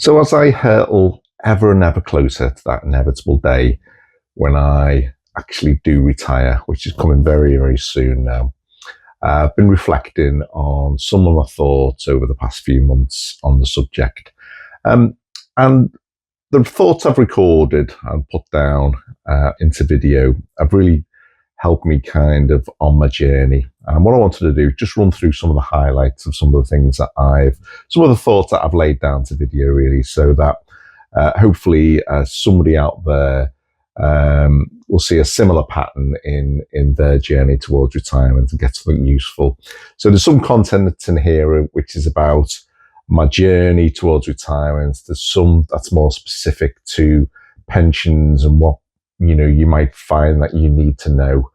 So as I hurtle ever and ever closer to that inevitable day when I actually do retire, which is coming very, very soon now, I've been reflecting on some of my thoughts over the past few months on the subject. Um, and the thoughts I've recorded and put down into video have really helped me kind of on my journey. And what I wanted to do, just run through some of the highlights of some of the things that some of the thoughts that I've laid down to video, really, so that hopefully somebody out there will see a similar pattern in their journey towards retirement and get something useful. So there's some content that's in here which is about my journey towards retirement. There's some that's more specific to pensions and what you might find that you need to know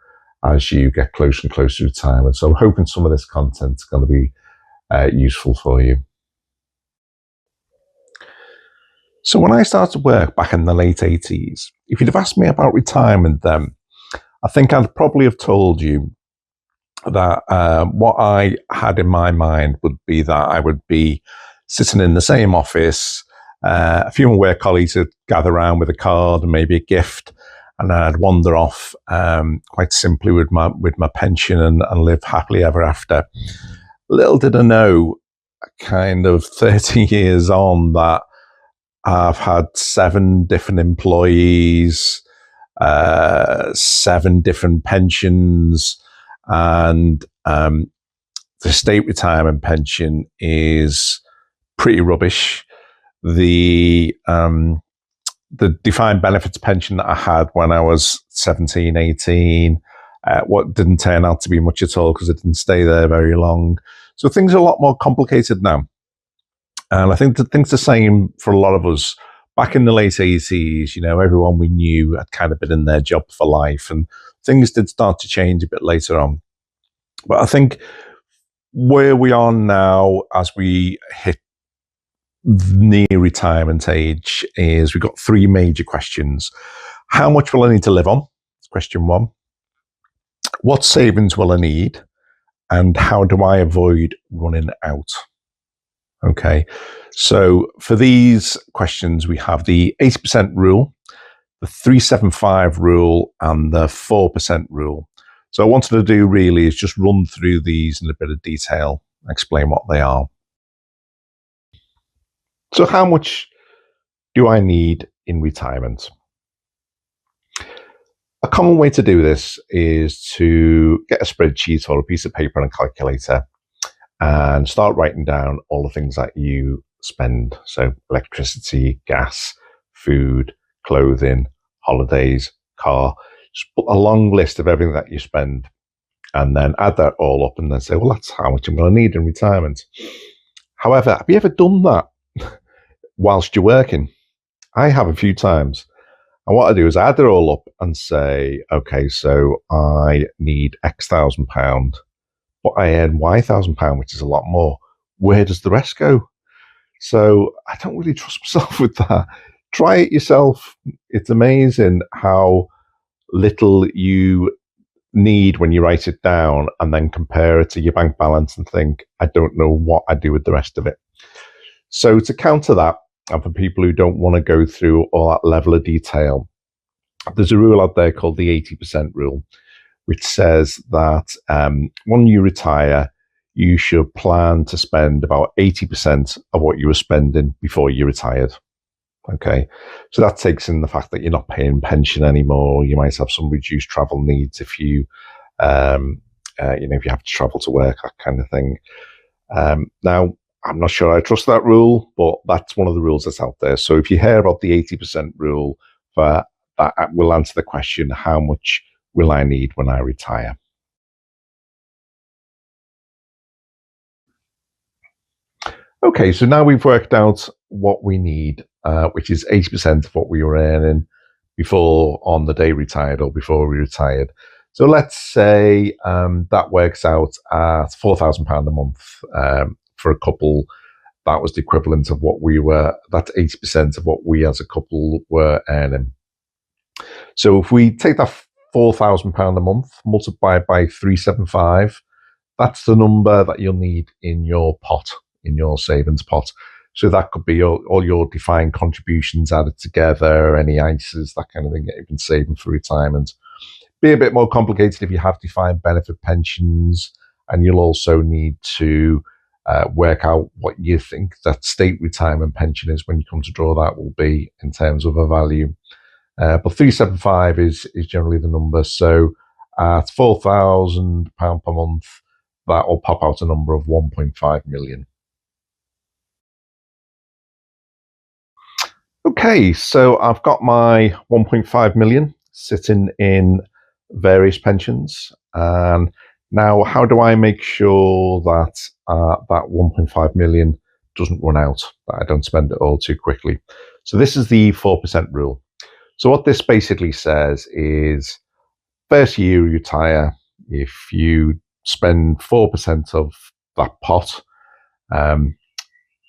as you get closer and closer to retirement. So I'm hoping some of this content is going to be useful for you. So when I started work back in the late 80s, if you'd have asked me about retirement then, I think I'd probably have told you that what I had in my mind would be that I would be sitting in the same office, a few of my work colleagues would gather around with a card and maybe a gift, and I'd wander off quite simply with my pension and live happily ever after. Little did I know, kind of 30 years on, that I've had 7 different employees, 7 different pensions, and the state retirement pension is pretty rubbish. The defined benefits pension that I had when I was 17, 18, what didn't turn out to be much at all because it didn't stay there very long. So things are a lot more complicated now. And I think things the same for a lot of us. Back in the late 80s, everyone we knew had kind of been in their job for life, and things did start to change a bit later on. But I think where we are now as we hit near retirement age is we've got 3 major questions. How much will I need to live on? That's question 1. What savings will I need? And how do I avoid running out? Okay, so for these questions, we have the 80% rule, the 375 rule, and the 4% rule. So what I wanted to do really is just run through these in a bit of detail, explain what they are. So how much do I need in retirement? A common way to do this is to get a spreadsheet or a piece of paper and a calculator and start writing down all the things that you spend. So electricity, gas, food, clothing, holidays, car. Just put a long list of everything that you spend and then add that all up and then say, well, that's how much I'm going to need in retirement. However, have you ever done that whilst you're working? I have a few times. And what I do is add it all up and say, okay, so I need X thousand pound, but I earn Y £1,000, which is a lot more. Where does the rest go? So I don't really trust myself with that. Try it yourself. It's amazing how little you need when you write it down and then compare it to your bank balance and think, I don't know what I do with the rest of it. So to counter that, and for people who don't want to go through all that level of detail, there's a rule out there called the 80% rule, which says that when you retire, you should plan to spend about 80% of what you were spending before you retired. Okay, so that takes in the fact that you're not paying pension anymore. You might have some reduced travel needs if you, if you have to travel to work, that kind of thing. Now, I'm not sure I trust that rule, but that's one of the rules that's out there. So if you hear about the 80% rule, that will answer the question, how much will I need when I retire? Okay, so now we've worked out what we need, which is 80% of what we were earning before on the day retired or before we retired. So let's say that works out at £4,000 a month for a couple. That was the equivalent of what we were, that's 80% of what we as a couple were earning. So if we take that £4,000 a month, multiplied by 375, that's the number that you'll need in your pot, in your savings pot. So that could be all your defined contributions added together, any ISAs, that kind of thing that you've been saving for retirement. Be a bit more complicated if you have defined benefit pensions, and you'll also need to work out what you think that state retirement pension is when you come to draw that will be in terms of a value. But 375 is generally the number. So at £4,000 per month, that will pop out a number of 1.5 million. Okay, so I've got my 1.5 million sitting in various pensions. And now, how do I make sure that that 1.5 million doesn't run out, that I don't spend it all too quickly? So this is the 4% rule. So what this basically says is, first year you retire, if you spend 4% of that pot,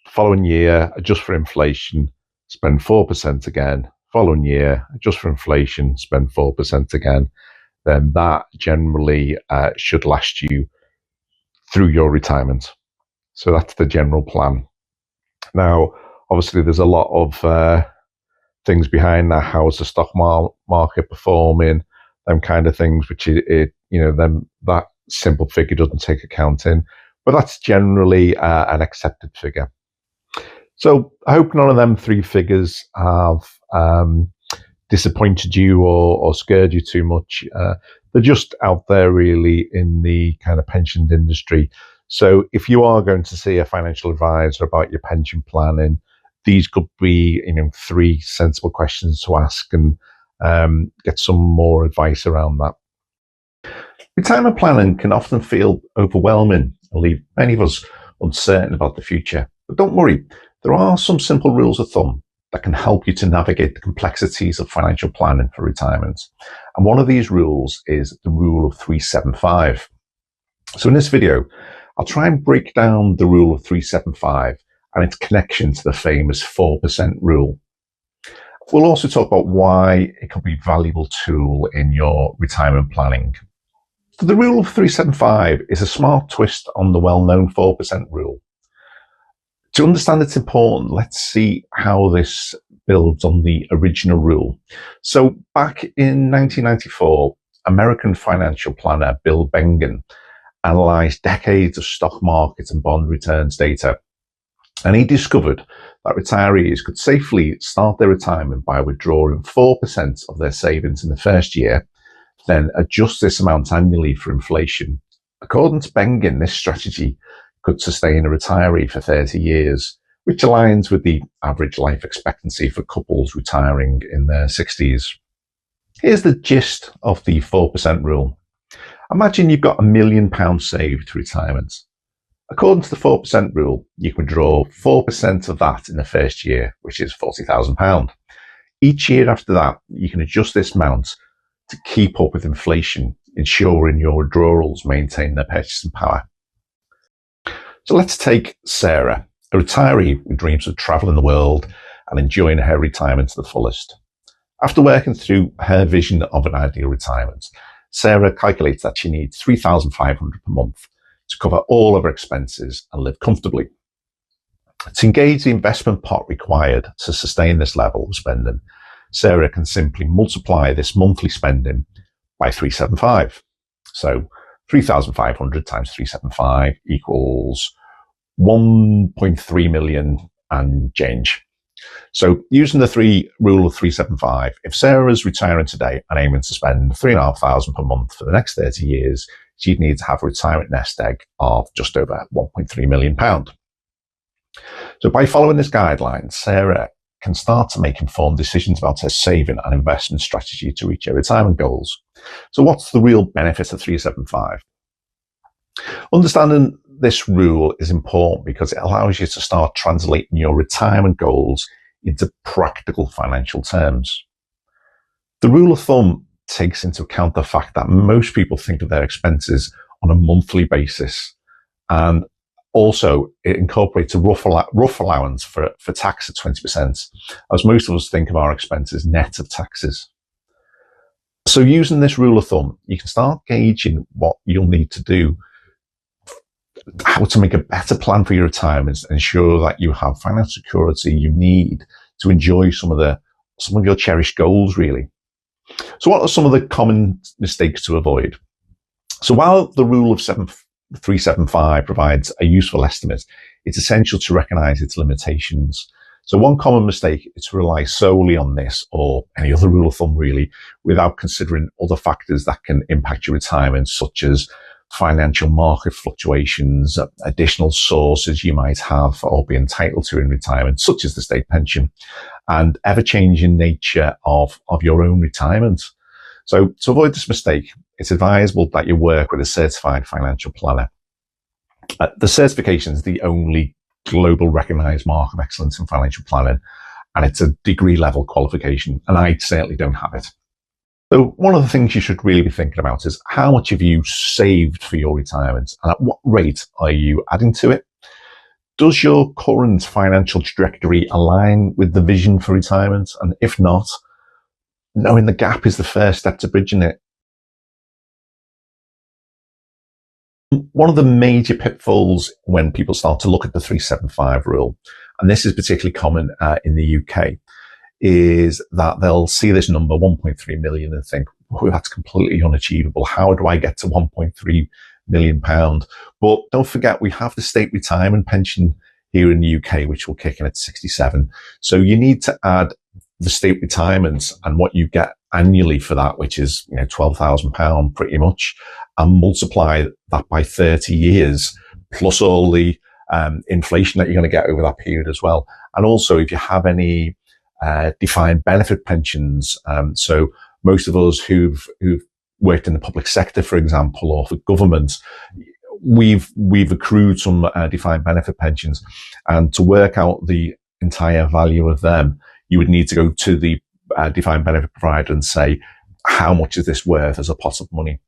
following year, adjust for inflation, spend 4% again, following year, adjust for inflation, spend 4% again, then that generally should last you through your retirement. So that's the general plan. Now, obviously, there's a lot of things behind that. How is the stock market performing? Them kind of things, which that simple figure doesn't take account in, but that's generally an accepted figure. So I hope none of them three figures have disappointed you or scared you too much. They're just out there really in the kind of pension industry. So if you are going to see a financial advisor about your pension planning, these could be three sensible questions to ask and get some more advice around that. Retirement planning can often feel overwhelming and leave many of us uncertain about the future. But don't worry, there are some simple rules of thumb that can help you to navigate the complexities of financial planning for retirement. And one of these rules is the rule of 375. So in this video, I'll try and break down the rule of 375 and its connection to the famous 4% rule. We'll also talk about why it can be a valuable tool in your retirement planning. So the rule of 375 is a smart twist on the well-known 4% rule. To understand its importance, let's see how this builds on the original rule. So back in 1994, American financial planner Bill Bengen analysed decades of stock market and bond returns data. And he discovered that retirees could safely start their retirement by withdrawing 4% of their savings in the first year, then adjust this amount annually for inflation. According to Bengen, this strategy could sustain a retiree for 30 years, which aligns with the average life expectancy for couples retiring in their 60s. Here's the gist of the 4% rule. Imagine you've got £1 million saved to retirement. According to the 4% rule, you can withdraw 4% of that in the first year, which is £40,000. Each year after that, you can adjust this amount to keep up with inflation, ensuring your withdrawals maintain their purchasing power. So let's take Sarah, a retiree who dreams of traveling the world and enjoying her retirement to the fullest. After working through her vision of an ideal retirement, Sarah calculates that she needs £3,500 per month to cover all of her expenses and live comfortably. To engage the investment pot required to sustain this level of spending, Sarah can simply multiply this monthly spending by 375. So 3,500 times 375 equals 1.3 million and change. So using the rule of 375, if Sarah is retiring today and aiming to spend £3,500 per month for the next 30 years, she'd need to have a retirement nest egg of just over £1.3 million. So by following this guideline, Sarah can start to make informed decisions about her saving and investment strategy to reach her retirement goals. So what's the real benefit of 375? Understanding this rule is important because it allows you to start translating your retirement goals into practical financial terms. The rule of thumb takes into account the fact that most people think of their expenses on a monthly basis, and also it incorporates a rough allowance for tax at 20%, as most of us think of our expenses net of taxes. So using this rule of thumb, you can start gauging what you'll need to do how to make a better plan for your retirement and ensure that you have financial security you need to enjoy some of your cherished goals, really. So what are some of the common mistakes to avoid? So while the rule of 375 provides a useful estimate, it's essential to recognize its limitations. So one common mistake is to rely solely on this or any other rule of thumb, really, without considering other factors that can impact your retirement, such as financial market fluctuations, additional sources you might have or be entitled to in retirement, such as the state pension, and ever-changing nature of your own retirement. So to avoid this mistake, it's advisable that you work with a certified financial planner. The certification is the only global recognized mark of excellence in financial planning, and it's a degree level qualification, and I certainly don't have it. So one of the things you should really be thinking about is how much have you saved for your retirement and at what rate are you adding to it? Does your current financial trajectory align with the vision for retirement? And if not, knowing the gap is the first step to bridging it. One of the major pitfalls when people start to look at the 375 rule, and this is particularly common in the UK, is that they'll see this number 1.3 million and think, oh, that's completely unachievable. How do I get to 1.3 million pound? But don't forget, we have the state retirement pension here in the UK, which will kick in at 67. So you need to add the state retirement and what you get annually for that, which is £12,000 pretty much, and multiply that by 30 years, plus all the inflation that you're going to get over that period as well. And also, if you have any defined benefit pensions, so most of us who've worked in the public sector, for example, or for government, we've accrued some defined benefit pensions, and to work out the entire value of them, you would need to go to the defined benefit provider and say, how much is this worth as a pot of money?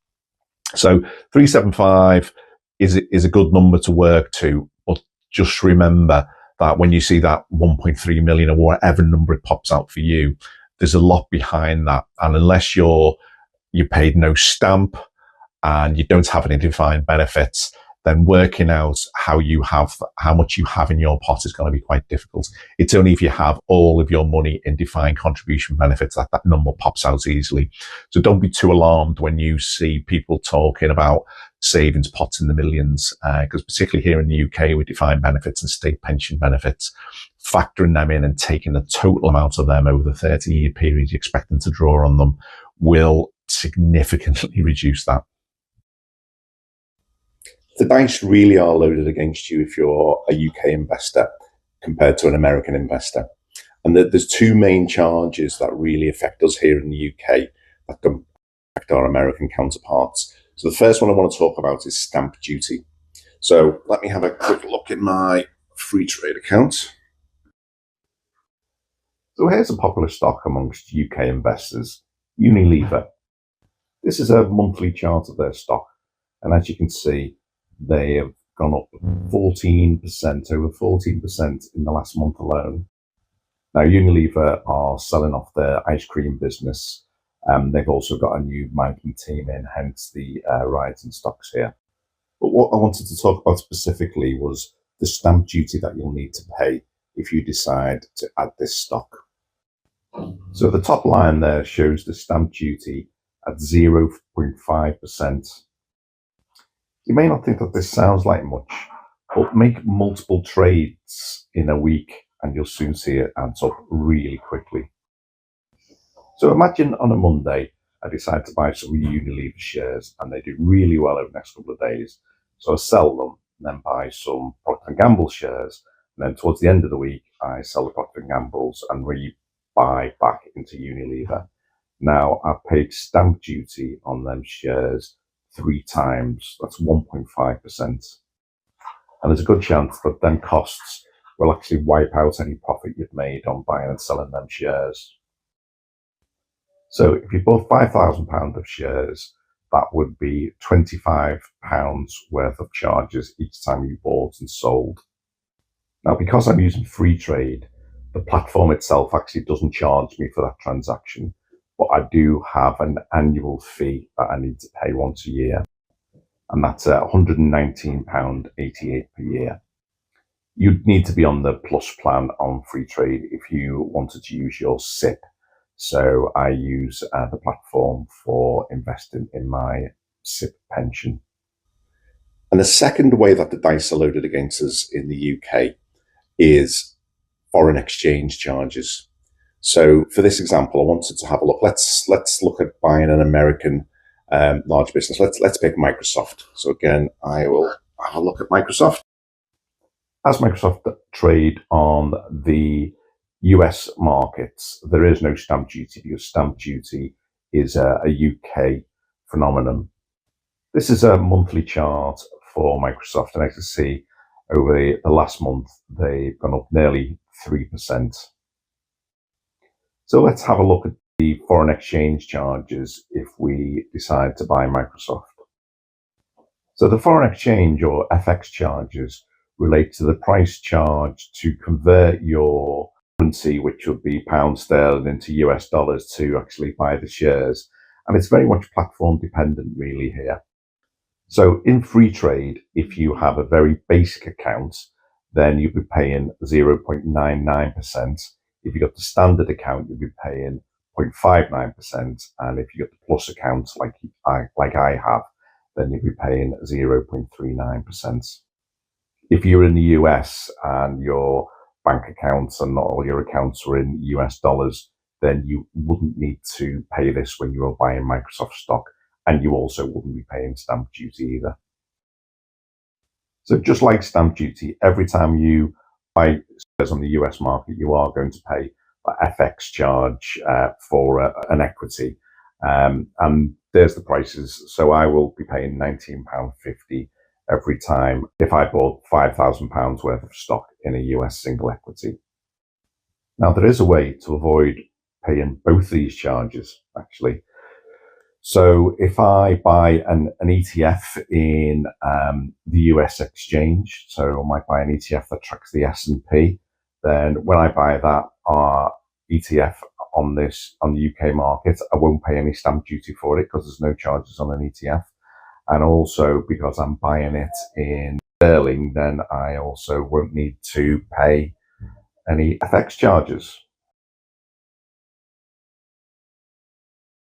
So 375 is a good number to work to, but just remember that when you see that 1.3 million or whatever number it pops out for you, there's a lot behind that. And unless you paid no stamp and you don't have any defined benefits, then working out how much you have in your pot is going to be quite difficult. It's only if you have all of your money in defined contribution benefits that that number pops out easily. So don't be too alarmed when you see people talking about savings pots in the millions, because particularly here in the UK with defined benefits and state pension benefits, factoring them in and taking the total amount of them over the 30-year period you're expecting to draw on them will significantly reduce that. The dice really are loaded against you if you're a UK investor compared to an American investor. And there's two main charges that really affect us here in the UK that don't affect our American counterparts. So the first one I want to talk about is stamp duty. So let me have a quick look at my free trade account. So here's a popular stock amongst UK investors, Unilever. This is a monthly chart of their stock. And as you can see, they have gone up 14%, over 14% in the last month alone. Now, Unilever are selling off their ice cream business. They've also got a new management team in, hence the rise in stocks here. But what I wanted to talk about specifically was the stamp duty that you'll need to pay if you decide to add this stock. So the top line there shows the stamp duty at 0.5%. You may not think that this sounds like much, but make multiple trades in a week and you'll soon see it adds up really quickly. So imagine on a Monday, I decide to buy some Unilever shares and they do really well over the next couple of days. So I sell them and then buy some Procter & Gamble shares. And then towards the end of the week, I sell the Procter & Gamble's and buy back into Unilever. Now I've paid stamp duty on them shares 3 times, that's 1.5%. And there's a good chance that them costs will actually wipe out any profit you've made on buying and selling them shares. So if you bought £5,000 of shares, that would be £25 worth of charges each time you bought and sold. Now, because I'm using free trade, the platform itself actually doesn't charge me for that transaction, but I do have an annual fee that I need to pay once a year. and that's £119.88 per year. You'd need to be on the plus plan on free trade if you wanted to use your SIPP. So I use the platform for investing in my SIPP pension. And the second way that the dice are loaded against us in the UK is foreign exchange charges. So for this example, I wanted to have a look. Let's look at buying an American large business. Let's pick Microsoft. So again, I will have a look at Microsoft. As Microsoft trade on the US markets, there is no stamp duty because stamp duty is a UK phenomenon. This is a monthly chart for Microsoft, and as you can see, over the last month, they've gone up nearly 3%. So let's have a look at the foreign exchange charges if we decide to buy Microsoft. So the foreign exchange or FX charges relate to the price charged to convert your currency, which would be pound sterling, into US dollars to actually buy the shares. And it's very much platform dependent really here. So in free trade, if you have a very basic account, then you'd be paying 0.99%. If you got the standard account, you'd be paying 0.59%. And if you got the plus account like I have, then you'd be paying 0.39%. If you're in the US and your bank accounts and not all your accounts are in US dollars, then you wouldn't need to pay this when you are buying Microsoft stock, and you also wouldn't be paying stamp duty either. So just like stamp duty, every time you buy shares on the US market, you are going to pay an FX charge for an equity. And there's the prices. So I will be paying £19.50 every time if I bought £5,000 worth of stock in a US single equity. Now, there is a way to avoid paying both these charges, actually. So if I buy an ETF in the US exchange, so I might buy an ETF that tracks the S&P, then when I buy that ETF on the UK market, I won't pay any stamp duty for it because there's no charges on an ETF. And also because I'm buying it in sterling, then I also won't need to pay any FX charges.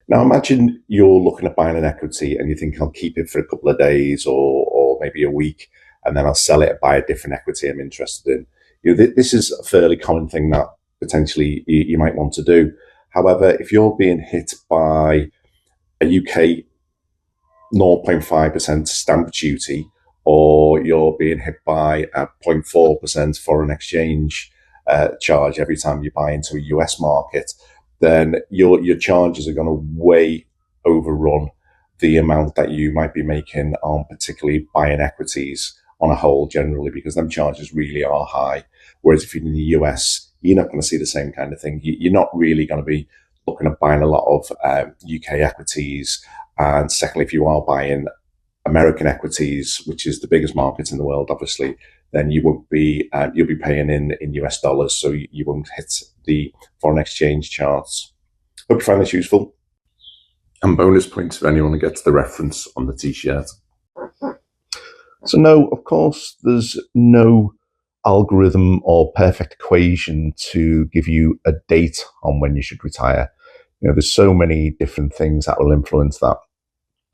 Now imagine you're looking at buying an equity and you think I'll keep it for a couple of days or maybe a week, and then I'll sell it and buy a different equity I'm interested in. You know, this is a fairly common thing that potentially you might want to do. However, if you're being hit by a UK 0.5% stamp duty, or you're being hit by a 0.4% foreign exchange charge every time you buy into a US market, then your charges are going to way overrun the amount that you might be making on particularly buying equities on a whole generally, because them charges really are high. Whereas if you're in the US, you're not going to see the same kind of thing. You're not really going to be looking at buying a lot of UK equities. And secondly, if you are buying American equities, which is the biggest market in the world, obviously, then you won't be you'll be paying in US dollars, so you won't hit the foreign exchange charts. Hope you find this useful. And bonus points for anyone who gets the reference on the t-shirt. So no, of course, there's no algorithm or perfect equation to give you a date on when you should retire. You know, there's so many different things that will influence that.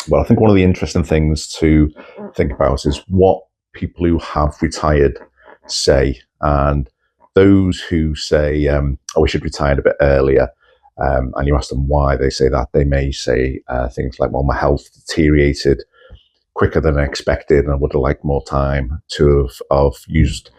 Well, I think one of the interesting things to think about is what people who have retired say. And those who say, oh, we should retire a bit earlier, and you ask them why they say that, they may say things like, well, my health deteriorated quicker than expected and I would have liked more time to have used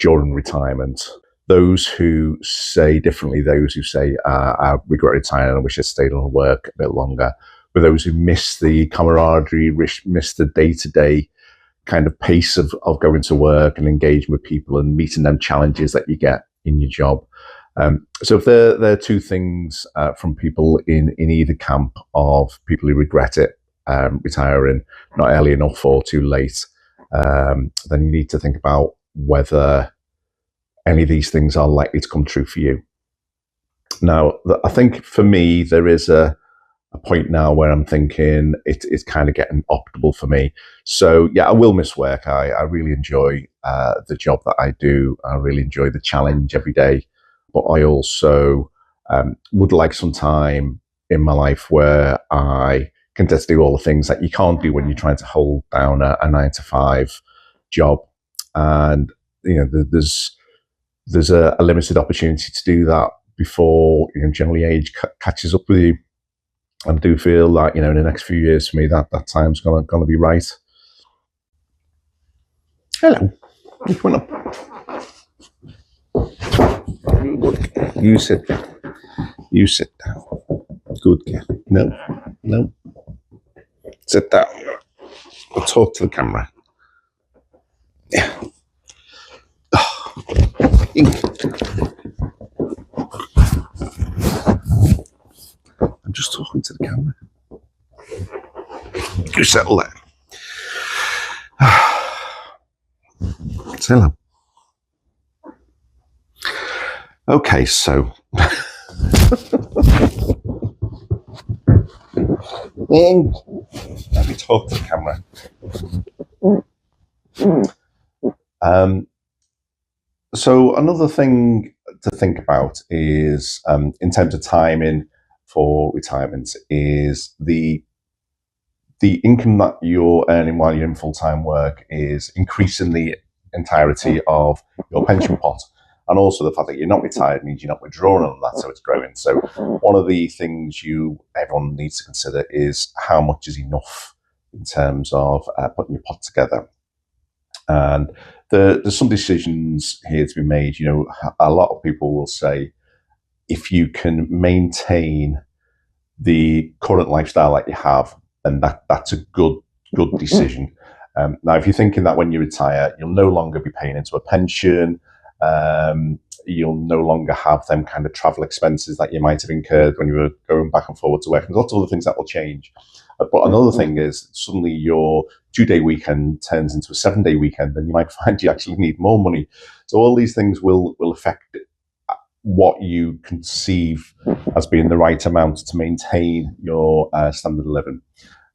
during retirement. Those who say differently, those who say, I regret retiring and I wish I'd stayed on work a bit longer. With those who miss the camaraderie, miss the day-to-day kind of pace of going to work and engaging with people and meeting them challenges that you get in your job. So if there are two things from people in either camp of people who regret it, retiring not early enough or too late, then you need to think about whether any of these things are likely to come true for you. Now, I think for me, there is a a point now where I'm thinking it's kind of getting optimal for me. So yeah, I will miss work. I really enjoy the job that I do. I really enjoy the challenge every day. But I also would like some time in my life where I can just do all the things that you can't do when you're trying to hold down a 9 to 5 job. And there's a limited opportunity to do that before generally age catches up with you. And I do feel that in the next few years for me that time's gonna be right. Hello, you come up. You sit down. You sit down. Good girl. No. Sit down. I'll talk to the camera. Yeah. I'm just talking to the camera. You settle there. Say hello. Okay, so let me talk to the camera. So another thing to think about is, in terms of timing for retirement, is the income that you're earning while you're in full-time work is increasing the entirety of your pension pot. And also the fact that you're not retired means you're not withdrawing on that, so it's growing. So one of the things everyone needs to consider is how much is enough in terms of putting your pot together. And there's some decisions here to be made. A lot of people will say, if you can maintain the current lifestyle that you have, then that's a good decision. Now, if you're thinking that when you retire, you'll no longer be paying into a pension, you'll no longer have them kind of travel expenses that you might have incurred when you were going back and forward to work. And lots of other things that will change. But another thing is suddenly your 2-day weekend turns into a 7-day weekend, and you might find you actually need more money. So all these things will affect what you conceive as being the right amount to maintain your standard of living.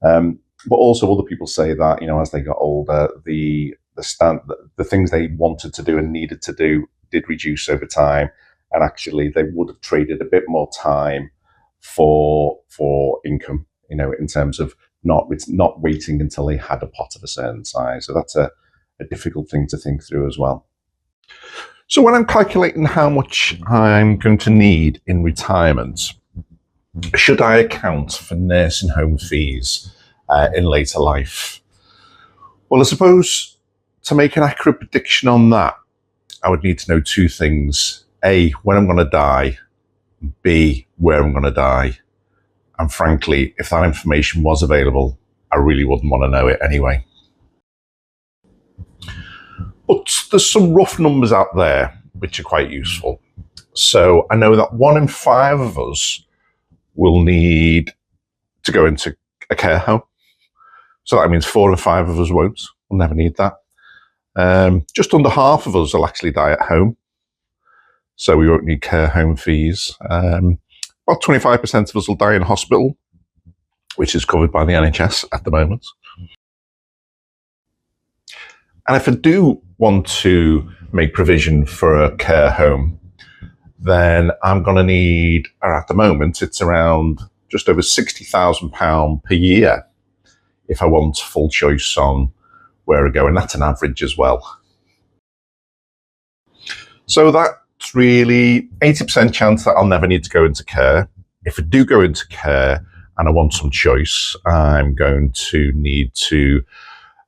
But also other people say that, as they got older, the things they wanted to do and needed to do did reduce over time, and actually they would have traded a bit more time for income, in terms of not waiting until they had a pot of a certain size. So that's a difficult thing to think through as well. So when I'm calculating how much I'm going to need in retirement, should I account for nursing home fees in later life? Well, I suppose to make an accurate prediction on that, I would need to know 2 things. A, when I'm going to die. B, where I'm going to die. And frankly, if that information was available, I really wouldn't want to know it anyway. But there's some rough numbers out there which are quite useful. So I know that 1 in 5 of us will need to go into a care home. So that means 4 or 5 of us won't. We'll never need that. Just under half of us will actually die at home. So we won't need care home fees. About 25% of us will die in hospital, which is covered by the NHS at the moment. And if I do want to make provision for a care home, then I'm going to need, or at the moment, it's around just over £60,000 per year if I want full choice on where I go, and that's an average as well. So that's really 80% chance that I'll never need to go into care. If I do go into care and I want some choice, I'm going to need to,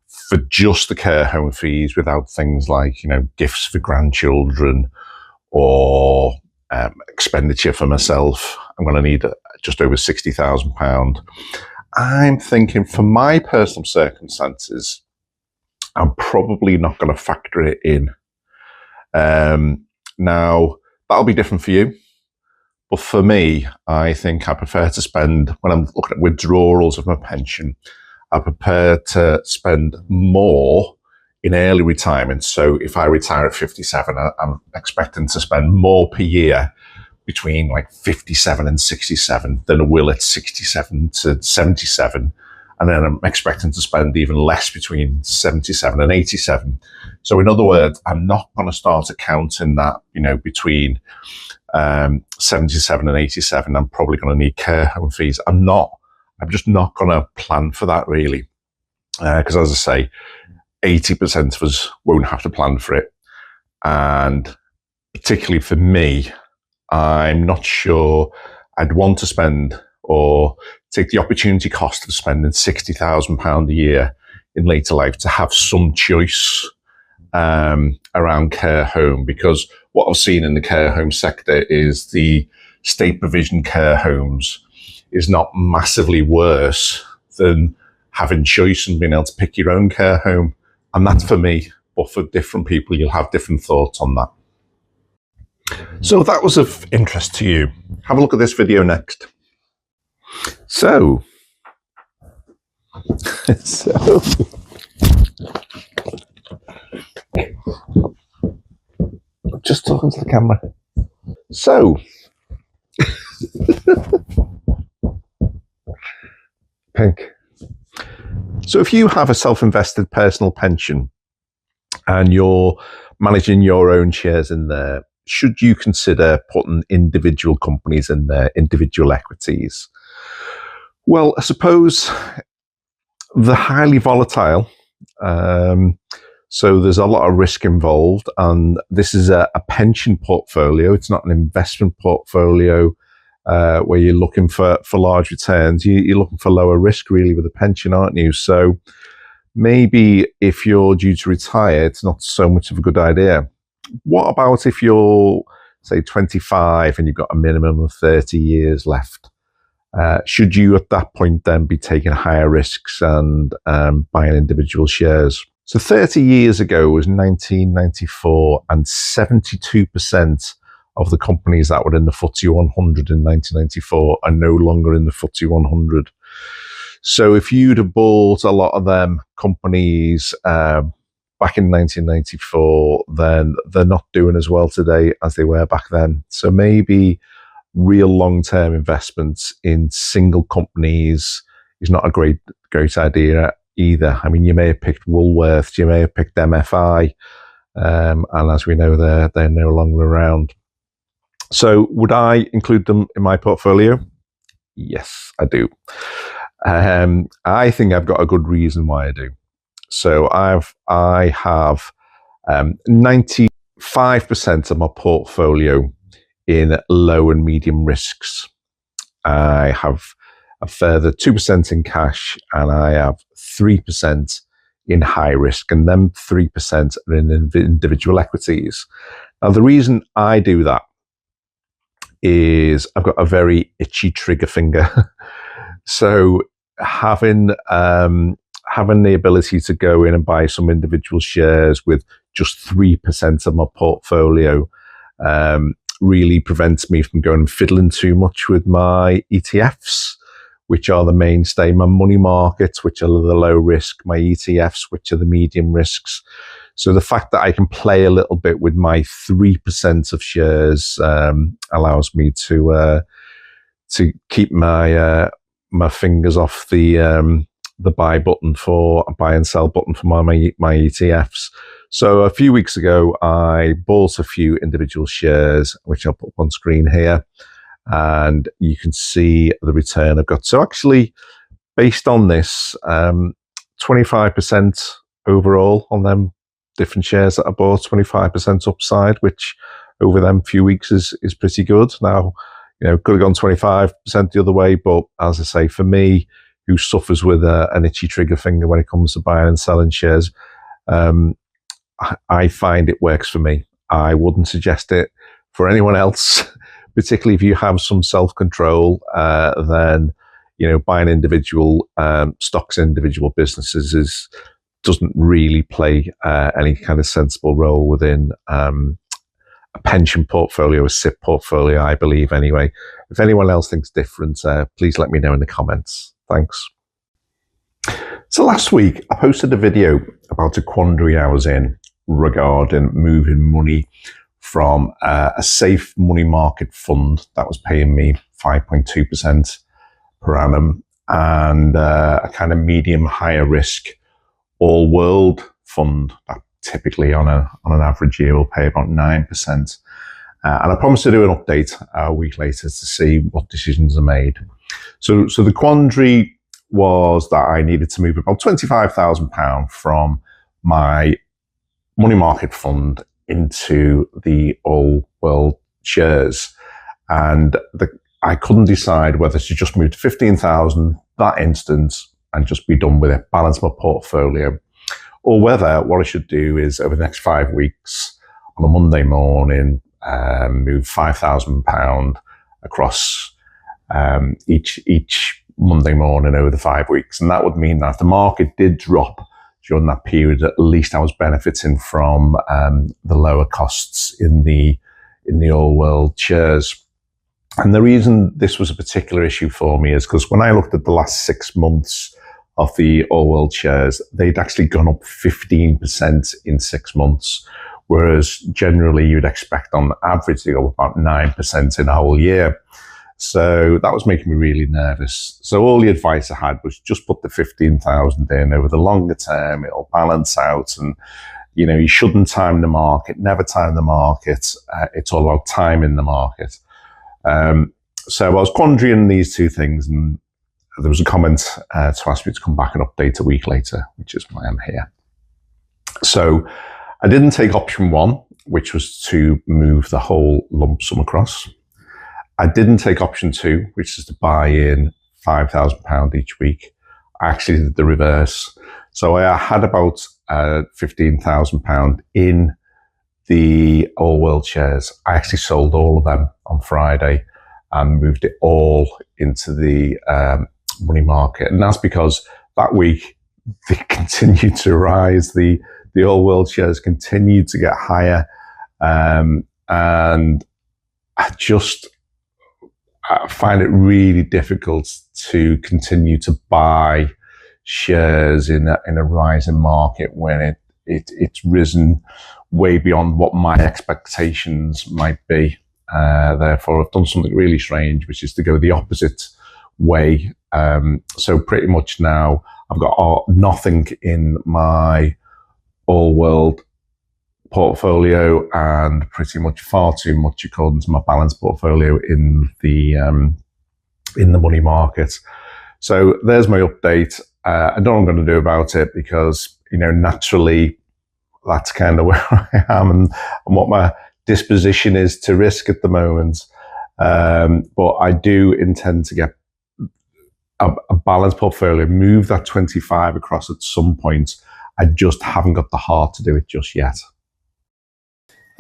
for just the care home fees, without things like, gifts for grandchildren or expenditure for myself, I'm going to need just over £60,000. I'm thinking for my personal circumstances, I'm probably not going to factor it in. Now, that'll be different for you. But for me, I think I prefer to spend, when I'm looking at withdrawals of my pension, I prefer to spend more in early retirement. So if I retire at 57, I'm expecting to spend more per year between like 57 and 67 than I will at 67 to 77. And then I'm expecting to spend even less between 77 and 87. So in other words, I'm not going to start accounting that, between 77 and 87, I'm probably going to need care home fees. I'm just not going to plan for that really. Because as I say, 80% of us won't have to plan for it. And particularly for me, I'm not sure I'd want to spend or take the opportunity cost of spending £60,000 a year in later life to have some choice around care home, because what I've seen in the care home sector is the state provision care homes is not massively worse than having choice and being able to pick your own care home. And that's for me, but for different people, you'll have different thoughts on that. So if that was of interest to you, have a look at this video next. So just talking to the camera. So pink. So if you have a self-invested personal pension and you're managing your own shares in there, should you consider putting individual companies in there, individual equities? Well, I suppose they're highly volatile. So there's a lot of risk involved, and this is a pension portfolio. It's not an investment portfolio where you're looking for large returns. You're looking for lower risk really with a pension, aren't you? So maybe if you're due to retire, it's not so much of a good idea. What about if you're, say, 25 and you've got a minimum of 30 years left? Should you at that point then be taking higher risks and buying individual shares? So 30 years ago was 1994, and 72% of the companies that were in the FTSE 100 in 1994 are no longer in the FTSE 100. So if you'd have bought a lot of them companies back in 1994, then they're not doing as well today as they were back then. So maybe real long-term investments in single companies is not a great idea either. I mean, you may have picked Woolworths, you may have picked MFI, and as we know, they're no longer around. So would I include them in my portfolio? Yes, I do. I think I've got a good reason why I do. So I have 95% of my portfolio in low and medium risks. I have a further 2% in cash, and I have 3% in high risk, and then 3% are in individual equities. Now, the reason I do that is I've got a very itchy trigger finger. So having the ability to go in and buy some individual shares with just 3% of my portfolio really prevents me from going and fiddling too much with my ETFs, which are the mainstay, my money markets, which are the low risk, my ETFs, which are the medium risks. So the fact that I can play a little bit with my 3% of shares allows me to keep my fingers off the buy button for buy and sell button for my ETFs. So a few weeks ago, I bought a few individual shares, which I'll put up on screen here, and you can see the return I've got. So actually, based on this, 25% overall on them different shares that I bought, 25% upside, which over them few weeks is pretty good. Now, could have gone 25% the other way, but as I say, for me, who suffers with an itchy trigger finger when it comes to buying and selling shares, I find it works for me. I wouldn't suggest it for anyone else, particularly if you have some self-control. Then buying individual stocks, individual businesses doesn't really play any kind of sensible role within a pension portfolio, a SIPP portfolio, I believe anyway. If anyone else thinks different, please let me know in the comments. Thanks. So last week, I posted a video about a quandary I was in regarding moving money from a safe money market fund that was paying me 5.2% per annum, and a kind of medium higher risk all world fund that typically on an average year will pay about 9%. And I promised to do an update a week later to see what decisions are made. So the quandary was that I needed to move about £25,000 from my money market fund into the all world shares. And I couldn't decide whether to just move to 15,000 that instant and just be done with it, balance my portfolio, or whether what I should do is over the next 5 weeks on a Monday morning, move £5,000 across each Monday morning over the 5 weeks. And that would mean that if the market did drop during that period, at least I was benefiting from the lower costs in the all world shares. And the reason this was a particular issue for me is because when I looked at the last 6 months of the all world shares, they'd actually gone up 15% in 6 months, whereas generally you'd expect on average to go up about 9% in a whole year. So that was making me really nervous. So all the advice I had was just put the 15,000 in over the longer term. It'll balance out, and you shouldn't time the market. Never time the market. It's all about timing the market. So I was pondering these two things, and there was a comment to ask me to come back and update a week later, which is why I'm here. So I didn't take option one, which was to move the whole lump sum across. I didn't take option two, which is to buy in £5,000 each week. I actually did the reverse. So I had about £15,000 in the all world shares. I actually sold all of them on Friday and moved it all into the money market. And that's because that week they continued to rise. The all world shares continued to get higher. And I find it really difficult to continue to buy shares in a rising market when it's risen way beyond what my expectations might be. Therefore, I've done something really strange, which is to go the opposite way. So pretty much now I've got nothing in my all world portfolio, and pretty much far too much according to my balanced portfolio in the money market. So there's my update. I don't know what I'm going to do about it because naturally that's kind of where I am and what my disposition is to risk at the moment. But I do intend to get a balanced portfolio, move that 25 across at some point. I just haven't got the heart to do it just yet.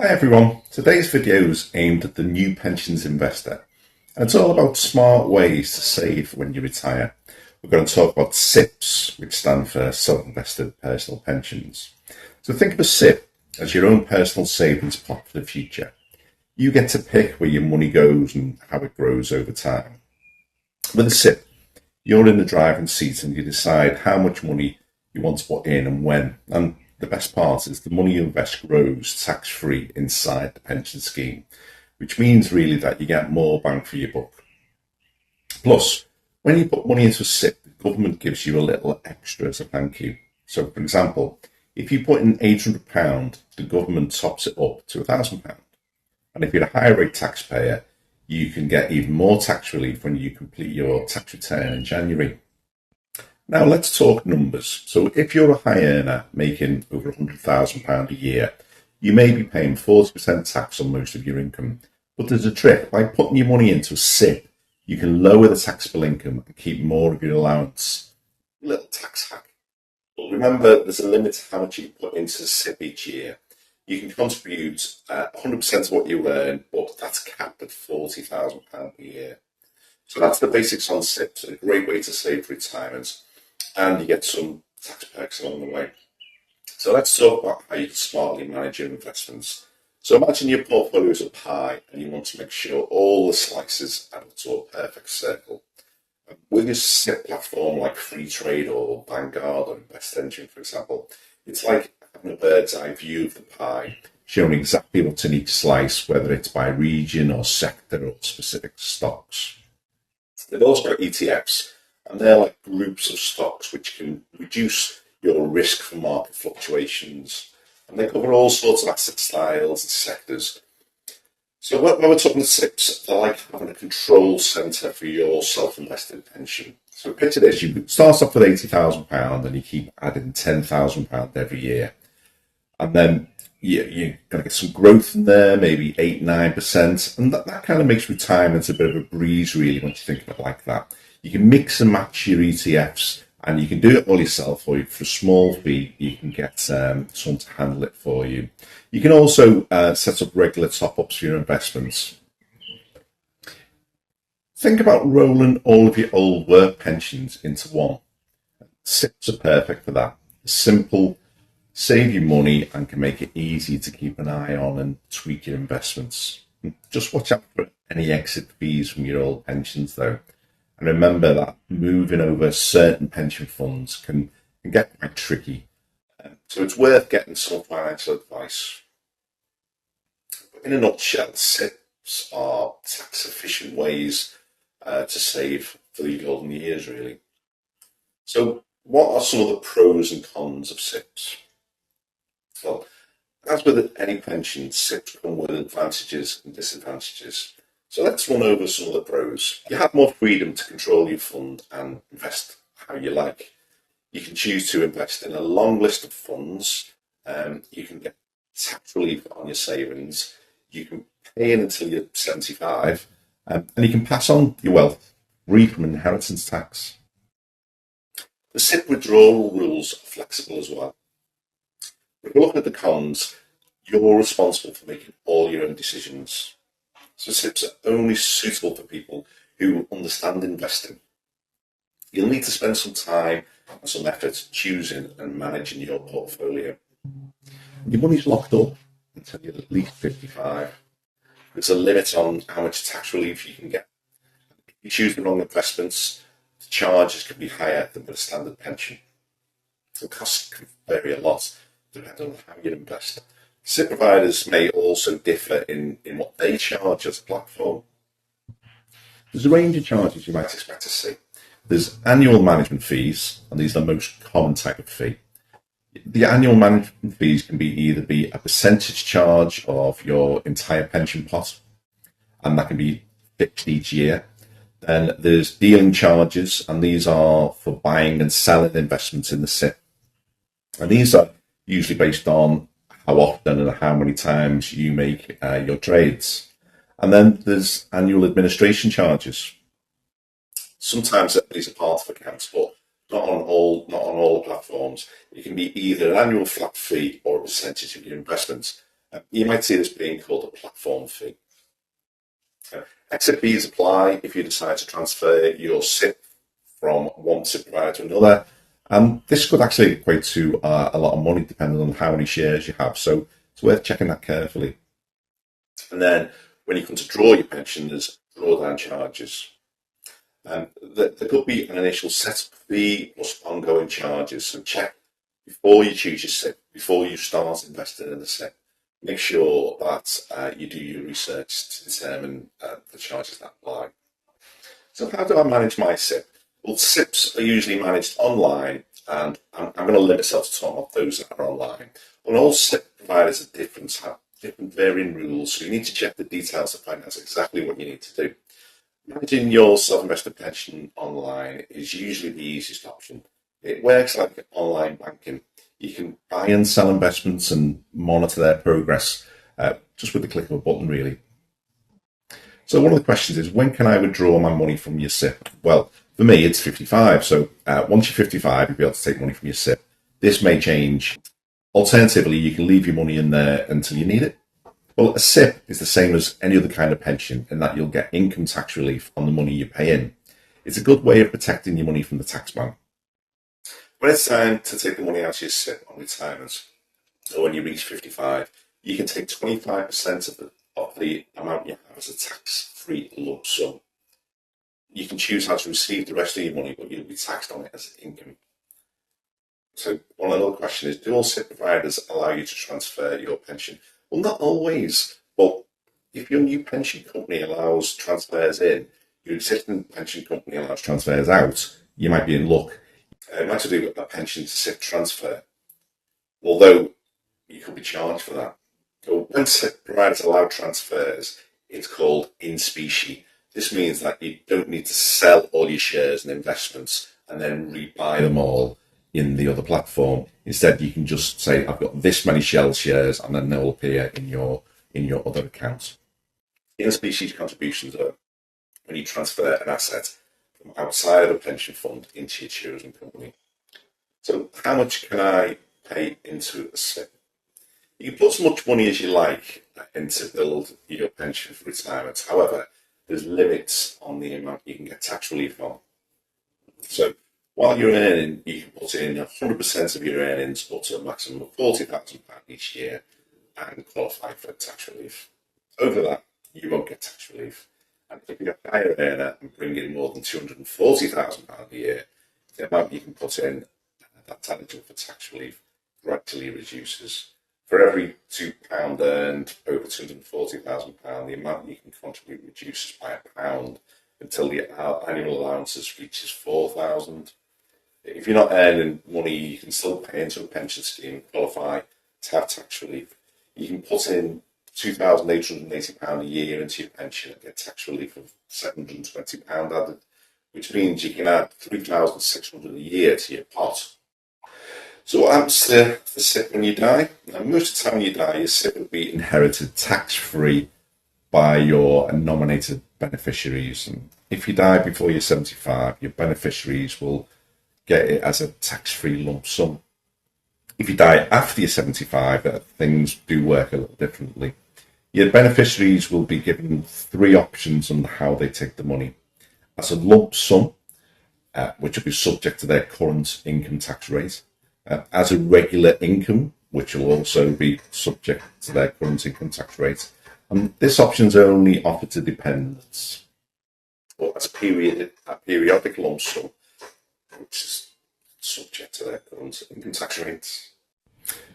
Hi everyone, today's video is aimed at the new pensions investor, and it's all about smart ways to save when you retire. We're going to talk about SIPPs, which stand for self-invested personal pensions. So think of a SIPP as your own personal savings pot for the future. You get to pick where your money goes and how it grows over time. With a SIPP, you're in the driving seat and you decide how much money you want to put in and when. And the best part is the money you invest grows tax-free inside the pension scheme, which means really that you get more bang for your buck. Plus, when you put money into a SIPP, the government gives you a little extra as a thank you. So, for example, if you put in £800, the government tops it up to £1,000. And if you're a higher rate taxpayer, you can get even more tax relief when you complete your tax return in January. Now let's talk numbers. So if you're a high earner making over £100,000 a year, you may be paying 40% tax on most of your income. But there's a trick. By putting your money into a SIPP, you can lower the taxable income and keep more of your allowance. A little tax hack. But remember, there's a limit to how much you put into the SIPP each year. You can contribute 100% of what you earn, but that's capped at £40,000 a year. So that's the basics on SIPPs. A great way to save for retirement. And you get some tax perks along the way. So let's talk about how you can smartly manage your investments. So imagine your portfolio is a pie and you want to make sure all the slices add up to a perfect circle. With your SIPP platform like Freetrade or Vanguard or Invest Engine, for example, it's like having a bird's eye view of the pie. showing exactly what's in each slice, whether it's by region or sector or specific stocks. They've also got ETFs, and they're like groups of stocks which can reduce your risk for market fluctuations. And they cover all sorts of asset styles and sectors. So when we're talking SIPPs, they're like having a control centre for your self-invested pension. So picture this, you start off with £80,000 and you keep adding £10,000 every year. And then you're going to get some growth in there, maybe 8-9%. And that kind of makes retirement a bit of a breeze, really, once you think of it like that. You can mix and match your ETFs, and you can do it all yourself, or for a small fee, you can get someone to handle it for you. You can also set up regular top-ups for your investments. Think about rolling all of your old work pensions into one. SIPPs are perfect for that. Simple, save you money, and can make it easy to keep an eye on and tweak your investments. Just watch out for any exit fees from your old pensions, though. And remember that moving over certain pension funds can get quite tricky. So it's worth getting some financial advice. But in a nutshell, SIPPs are tax-efficient ways to save for the golden years, really. So what are some of the pros and cons of SIPPs? Well, as with any pension, SIPPs come with advantages and disadvantages. So let's run over some of the pros. You have more freedom to control your fund and invest how you like. You can choose to invest in a long list of funds. You can get tax relief on your savings. You can pay in until you're 75, and you can pass on your wealth free from inheritance tax. The SIPP withdrawal rules are flexible as well. If we look at the cons, you're responsible for making all your own decisions. So SIPPs are only suitable for people who understand investing. You'll need to spend some time and some effort choosing and managing your portfolio. Your money's locked up until you're at least 55. There's a limit on how much tax relief you can get. If you choose the wrong investments, the charges can be higher than with a standard pension. The costs can vary a lot depending on how you invest. SIPP providers may also differ in what they charge as a platform. There's a range of charges you might expect to see. There's annual management fees, and these are the most common type of fee. The annual management fees can either be a percentage charge of your entire pension pot, and that can be fixed each year. Then there's dealing charges, and these are for buying and selling investments in the SIPP. And these are usually based on how often and how many times you make your trades. And then there's annual administration charges. Sometimes these are part of accounts, but not on all platforms. It can be either an annual flat fee or a percentage of your investments. You might see this being called a platform fee. Exit fees apply if you decide to transfer your SIPP from one SIPP provider to another. And this could actually equate to a lot of money depending on how many shares you have. So it's worth checking that carefully. And then when you come to draw your pension, there's drawdown charges. There could be an initial setup fee plus ongoing charges. So check before you choose your SIPP, before you start investing in the SIPP. Make sure that you do your research to determine the charges that apply. So how do I manage my SIPP? Well, SIPPs are usually managed online, and I'm going to limit myself to talk about those that are online. And all SIPP providers are different, have different varying rules, so you need to check the details to find out exactly what you need to do. Managing your self-invested pension online is usually the easiest option. It works like online banking. You can buy and sell investments and monitor their progress just with the click of a button, really. So one of the questions is, when can I withdraw my money from your SIPP? Well, for me, it's 55. So once you're 55, you'll be able to take money from your SIPP. This may change. Alternatively, you can leave your money in there until you need it. Well, a SIPP is the same as any other kind of pension in that you'll get income tax relief on the money you pay in. It's a good way of protecting your money from the taxman. When it's time to take the money out of your SIPP on retirement, or when you reach 55, you can take 25% of the amount you have as a tax-free lump sum. You can choose how to receive the rest of your money, but you'll be taxed on it as income. So another question is, do all SIPP providers allow you to transfer your pension? Well, not always. But if your new pension company allows transfers in, your existing pension company allows transfers out, you might be in luck. It might have to do with a pension to SIPP transfer, although you could be charged for that. So when SIPP providers allow transfers, it's called in specie. This means that you don't need to sell all your shares and investments and then rebuy them all in the other platform. Instead, you can just say, I've got this many Shell shares, and then they'll appear in your other accounts. In specie contributions are when you transfer an asset from outside of a pension fund into your chosen company. So how much can I pay into a SIPP? You can put as much money as you like in to build your pension for retirement. However, there's limits on the amount you can get tax relief on. So while you're earning, you can put in 100% of your earnings up to a maximum of £40,000 each year and qualify for tax relief. Over that, you won't get tax relief. And if you're a higher earner and bring in more than £240,000 a year, the amount you can put in that's eligible for tax relief gradually reduces. For every £2 earned over £240,000, the amount you can contribute reduces by £1 until the annual allowances reaches £4,000. If you're not earning money, you can still pay into a pension scheme and qualify to have tax relief. You can put in £2,880 a year into your pension and get tax relief of £720 added, which means you can add £3,600 a year to your pot. So what happens to the SIPP when you die? Now, most of the time when you die, your SIPP will be inherited tax-free by your nominated beneficiaries. And if you die before you're 75, your beneficiaries will get it as a tax-free lump sum. If you die after you're 75, things do work a little differently. Your beneficiaries will be given 3 options on how they take the money. As a lump sum, which will be subject to their current income tax rate. As a regular income, which will also be subject to their current income tax rate. And this option is only offered to dependents. Or as a periodic lump sum, which is subject to their current income tax rates.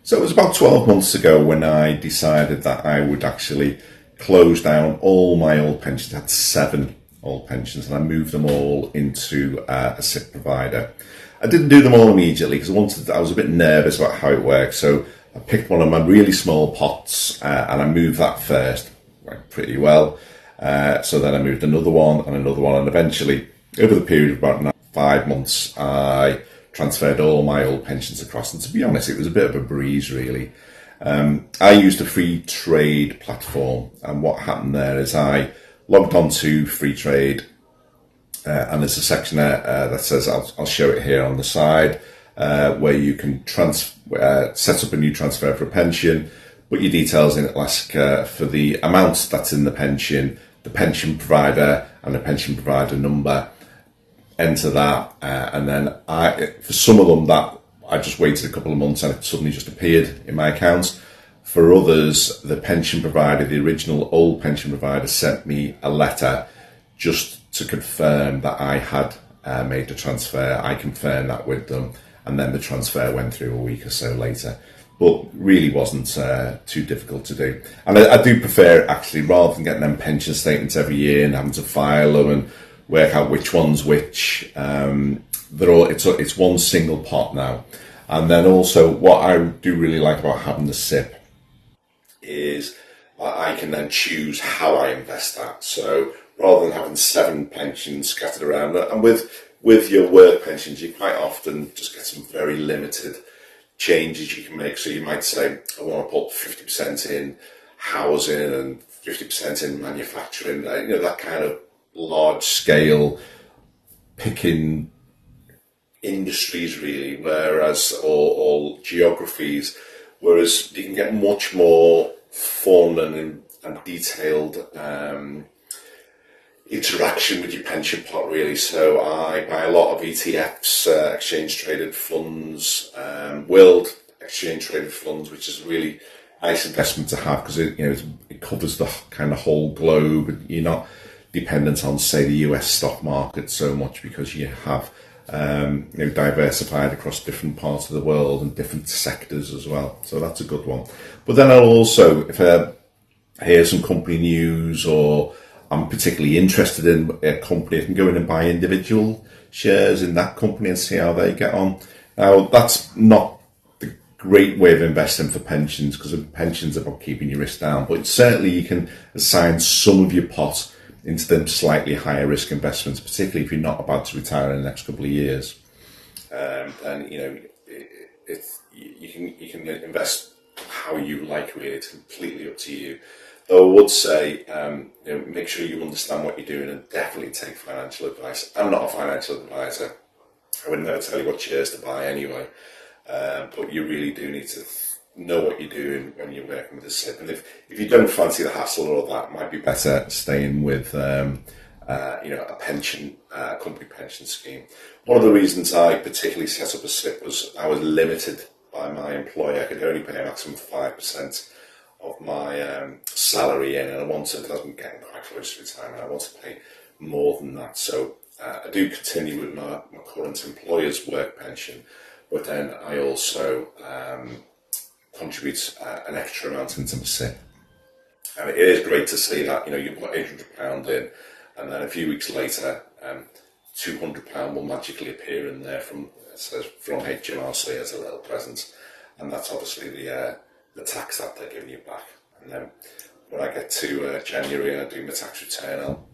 So it was about 12 months ago when I decided that I would actually close down all my old pensions. I had 7 old pensions, and I moved them all into a SIPP provider. I didn't do them all immediately because I was a bit nervous about how it works. So I picked one of my really small pots and I moved that first, went pretty well. So then I moved another one, and eventually, over the period of about 5 months, I transferred all my old pensions across. And to be honest, it was a bit of a breeze, really. I used a free trade platform, and what happened there is I logged on to free trade. And there's a section there that says, I'll show it here on the side, where you can set up a new transfer for a pension, put your details in, it'll ask for the amount that's in the pension provider, and the pension provider number, enter that, and then for some of them that I just waited a couple of months and it suddenly just appeared in my account. For others, the pension provider, the original old pension provider, sent me a letter just to confirm that I had made the transfer. I confirmed that with them, and then the transfer went through a week or so later. But really wasn't too difficult to do. And I do prefer, actually, rather than getting them pension statements every year and having to file them and work out which one's which, it's one single pot now. And then also what I do really like about having the SIPP is I can then choose how I invest that. So rather than having 7 pensions scattered around, and with your work pensions, you quite often just get some very limited changes you can make. So you might say, I want to put 50% in housing and 50% in manufacturing, that kind of large scale picking industries really, whereas, or geographies, whereas you can get much more fun and detailed interaction with your pension pot really. So I buy a lot of ETFs, exchange traded funds, world exchange traded funds, which is a really nice investment to have because it covers the kind of whole globe. You're not dependent on, say, the US stock market so much because you have diversified across different parts of the world and different sectors as well. So that's a good one. But then I'll also, if I hear some company news or I'm particularly interested in a company, I can go in and buy individual shares in that company and see how they get on. Now, that's not the great way of investing for pensions, because pensions are about keeping your risk down, but certainly you can assign some of your pot into them slightly higher risk investments, particularly if you're not about to retire in the next couple of years. And you can invest how you like, really. It's completely up to you. Though I would say, make sure you understand what you're doing and definitely take financial advice. I'm not a financial advisor. I would never tell you what shares to buy anyway. But you really do need to know what you're doing when you're working with a SIPP. And if you don't fancy the hassle or that, it might be better staying with a pension, company pension scheme. One of the reasons I particularly set up a SIPP was I was limited by my employer. I could only pay a maximum of 5% of my salary in, and I wanted, because I'm getting quite close to retirement, I want to pay more than that. So I do continue with my current employer's work pension, but then I also contribute an extra amount into my SIPP. And it is great to see that, you put £800 in, and then a few weeks later, £200 will magically appear in there from HMRC as a little present, and that's obviously the tax that they're giving you back. And then when I get to January and I do my tax return, I'll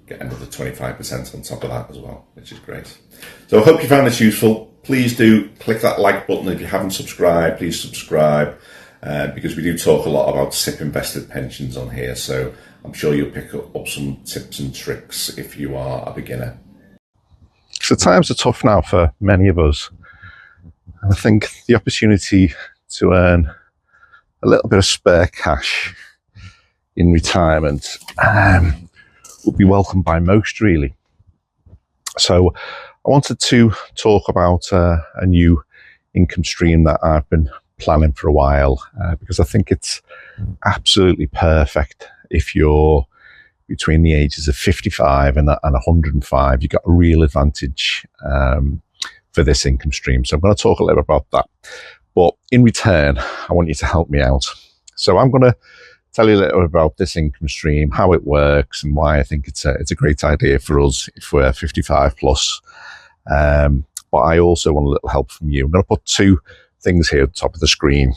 get another 25% on top of that as well, which is great. So I hope you found this useful. Please do click that like button. If you haven't subscribed, please subscribe, because we do talk a lot about SIPP invested pensions on here. So I'm sure you'll pick up some tips and tricks if you are a beginner. So times are tough now for many of us. And I think the opportunity to earn a little bit of spare cash in retirement would be welcomed by most, really. So I wanted to talk about a new income stream that I've been planning for a while, because I think it's absolutely perfect if you're between the ages of 55 and 105. You've got a real advantage for this income stream. So I'm going to talk a little bit about that. But in return, I want you to help me out. So I'm going to tell you a little bit about this income stream, how it works, and why I think it's a great idea for us if we're 55 plus. But I also want a little help from you. I'm going to put two things here at the top of the screen,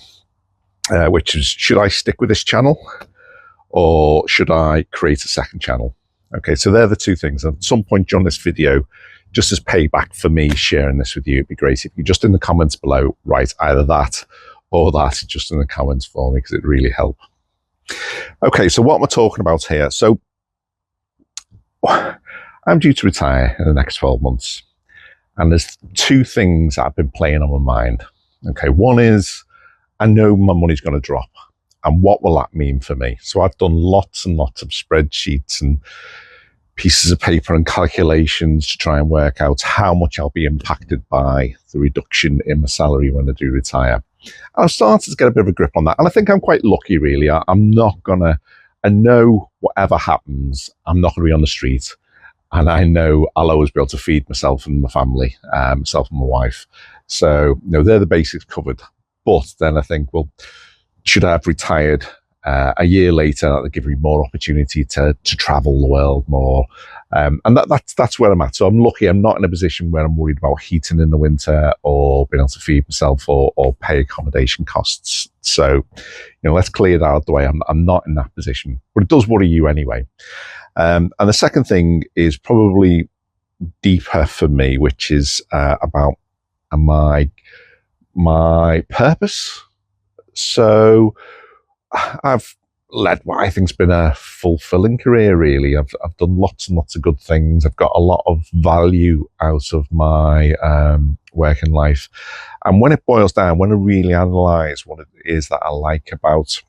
which is, should I stick with this channel or should I create a second channel? Okay, so they're the two things. At some point during this video, just as payback for me sharing this with you, it'd be great if you just in the comments below write either that or that just in the comments for me, because it'd really help. Okay, so what am I talking about here? So I'm due to retire in the next 12 months. And there's two things that have been playing on my mind. Okay, one is I know my money's going to drop. And what will that mean for me? So I've done lots and lots of spreadsheets and pieces of paper and calculations to try and work out how much I'll be impacted by the reduction in my salary when I do retire. And I've started to get a bit of a grip on that. And I think I'm quite lucky, really. I know whatever happens, I'm not going to be on the street. And I know I'll always be able to feed myself and my family, myself and my wife. So, they're the basics covered. But then I think, well, should I have retired a year later? That'll give me more opportunity to travel the world more. And that's where I'm at. So I'm lucky. I'm not in a position where I'm worried about heating in the winter or being able to feed myself or pay accommodation costs. So, let's clear that out of the way. I'm not in that position, but it does worry you anyway. And the second thing is probably deeper for me, which is about my purpose. So I've led what I think's been a fulfilling career, really. I've done lots and lots of good things. I've got a lot of value out of my working life. And when it boils down, when I really analyse what it is that I like about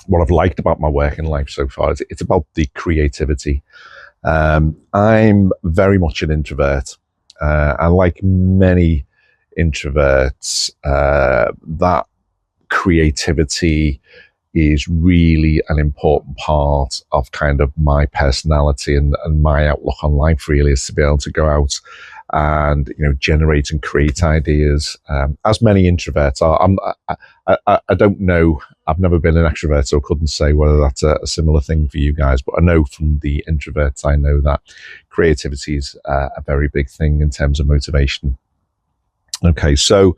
what I've liked about my working life so far, it's about the creativity. I'm very much an introvert. And like many introverts, that creativity is really an important part of kind of my personality and my outlook on life, really, is to be able to go out and generate and create ideas, as many introverts are. I don't know. I've never been an extrovert, so I couldn't say whether that's a similar thing for you guys. But I know from the introverts, I know that creativity is a very big thing in terms of motivation. Okay, so